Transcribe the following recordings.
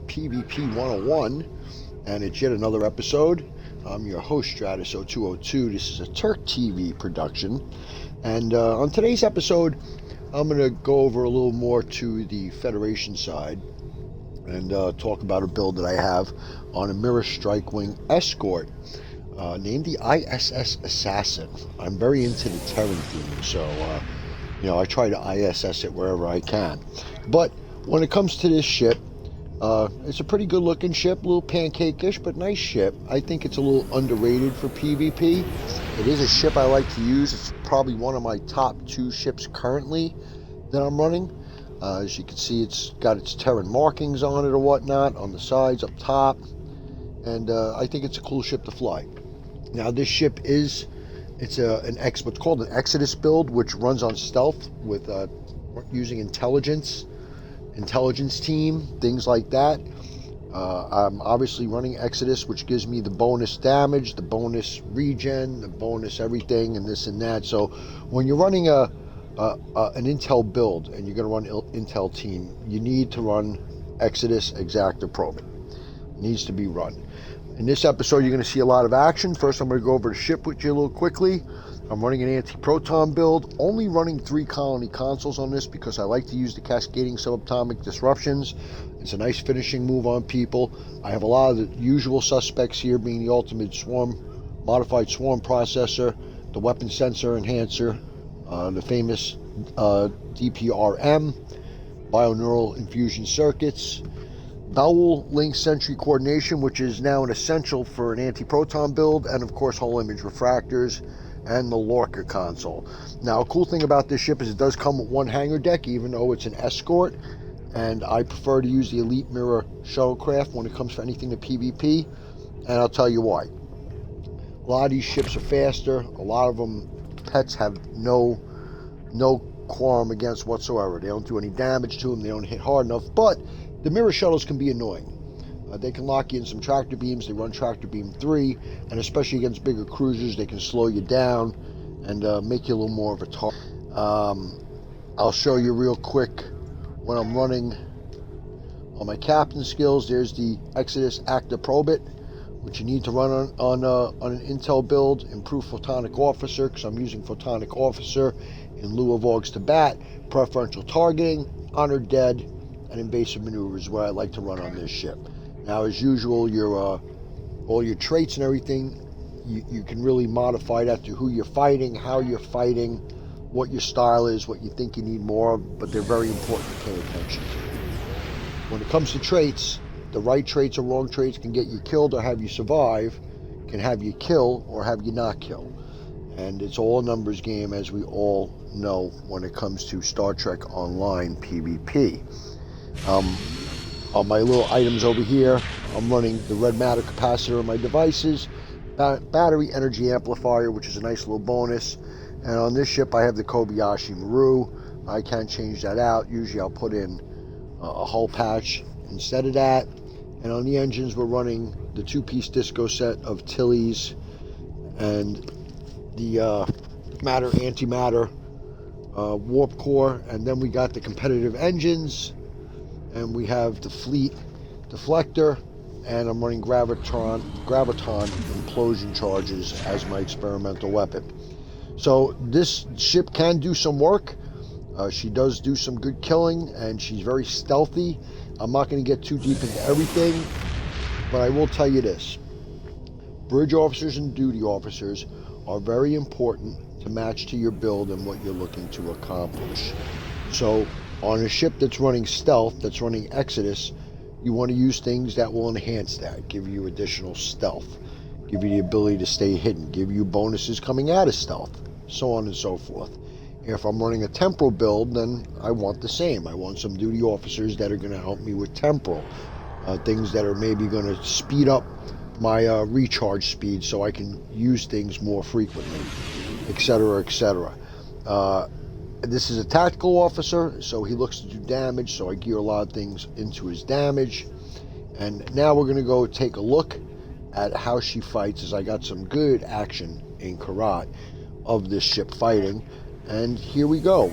PvP 101, and it's yet another episode. I'm your host, STO 202. This is a Turk TV production, and on today's episode, I'm going to go over a little more to the Federation side and talk about a build that I have on a Mirror Strike-Wing Escort named the ISS Assassin. I'm very into the Terran theme, so I try to ISS it wherever I can. But when it comes to this ship, it's a pretty good looking ship, a little pancake-ish, but nice ship. I think it's a little underrated for PvP. It is a ship I like to use. It's probably one of my top 2 ships currently that I'm running. As you can see, it's got its Terran markings on it or whatnot, on the sides, up top. And I think it's a cool ship to fly. Now this ship what's called an Exodus build, which runs on stealth with using intelligence team, things like that. I'm obviously running Exodus, which gives me the bonus damage, the bonus regen, the bonus everything, and this and that. So when you're running an intel build and you're going to run intel team, you need to run Exodus Exacta Probe. It needs to be run. In this episode, you're going to see a lot of action. First, I'm going to go over the ship with you a little quickly. I'm running an anti-proton build, only running 3 colony consoles on this because I like to use the cascading subatomic disruptions. It's a nice finishing move on people. I have a lot of the usual suspects here, being the ultimate swarm, modified swarm processor, the weapon sensor enhancer, the famous DPRM, bioneural infusion circuits, Bowel link sentry coordination, which is now an essential for an anti-proton build, and of course whole image refractors, and the Lorca console. Now, a cool thing about this ship is it does come with 1 hangar deck, even though it's an escort, and I prefer to use the Elite Mirror shuttlecraft when it comes to anything to PvP, and I'll tell you why. A lot of these ships are faster. A lot of them, pets have no qualm against whatsoever. They don't do any damage to them. They don't hit hard enough, but the mirror shuttles can be annoying. They can lock you in some tractor beams. They run tractor beam 3, and especially against bigger cruisers, they can slow you down and make you a little more of a target. I'll show you real quick when I'm running on my captain skills. There's the Exodus Acta Probit, which you need to run on an intel build. Improve Photonic Officer, because I'm using Photonic Officer in lieu of Augs to Bat. Preferential targeting, honored dead, and invasive maneuvers, where I like to run on this ship. Now, as usual, all your traits and everything, you can really modify that to who you're fighting, how you're fighting, what your style is, what you think you need more of, but they're very important to pay attention to. When it comes to traits, the right traits or wrong traits can get you killed or have you survive, can have you kill or have you not kill. And it's all a numbers game, as we all know when it comes to Star Trek Online PvP. On my little items over here, I'm running the red matter capacitor on my devices, battery energy amplifier, which is a nice little bonus, and on this ship I have the Kobayashi Maru. I can change that out. Usually I'll put in a hull patch instead of that. And on the engines, we're running the 2-piece disco set of Tilly's and the matter antimatter warp core, and then we got the competitive engines, and we have the fleet deflector, and I'm running graviton implosion charges as my experimental weapon. So this ship can do some work. She does do some good killing, and she's very stealthy. I'm not going to get too deep into everything, but I will tell you this. Bridge officers and duty officers are very important to match to your build and what you're looking to accomplish. So on a ship that's running stealth, that's running Exodus, you want to use things that will enhance that, give you additional stealth, give you the ability to stay hidden, give you bonuses coming out of stealth, so on and so forth. If I'm running a temporal build, then I want the same. I want some duty officers that are going to help me with temporal, things that are maybe going to speed up my recharge speed so I can use things more frequently, etc., etc. This is a tactical officer, so he looks to do damage, so I gear a lot of things into his damage. And now we're going to go take a look at how she fights, as I got some good action in Ker'rat of this ship fighting. And here we go.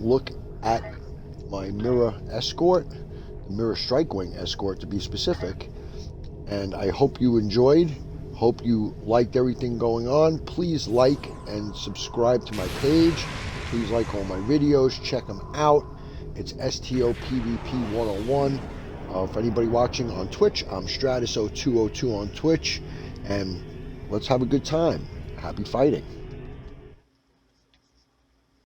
look at my Mirror Escort, Mirror Strikewing Escort to be specific. And I hope you enjoyed. Hope you liked everything going on. Please like and subscribe to my page. Please like all my videos. Check them out. It's STO PVP 101. For anybody watching on Twitch, I'm Stratiso202 on Twitch. And let's have a good time. Happy fighting.